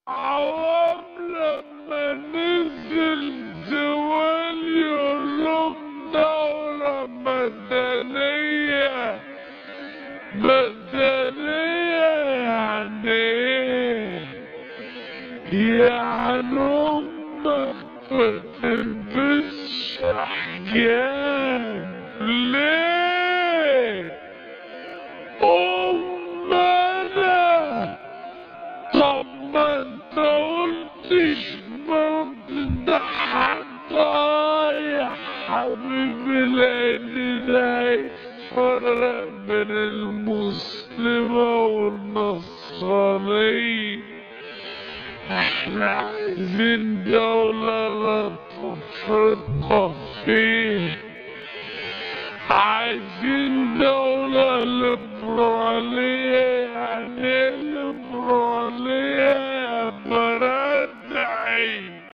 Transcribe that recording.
عوام لما نزل زوال يقولهم دولة مدنية. مدنية يعني ايه؟ يعني ما تلبسش حجاب. ليه؟ أنا طب ما انت قلتش موت ده حقا يا حبيبي، لأن ده هيفرق بين المسلمة والنصرانية. احنا عايزين دولة لا تفرق فيه، عايزين دولة ليبرالية. يعني ايه ليبرالية؟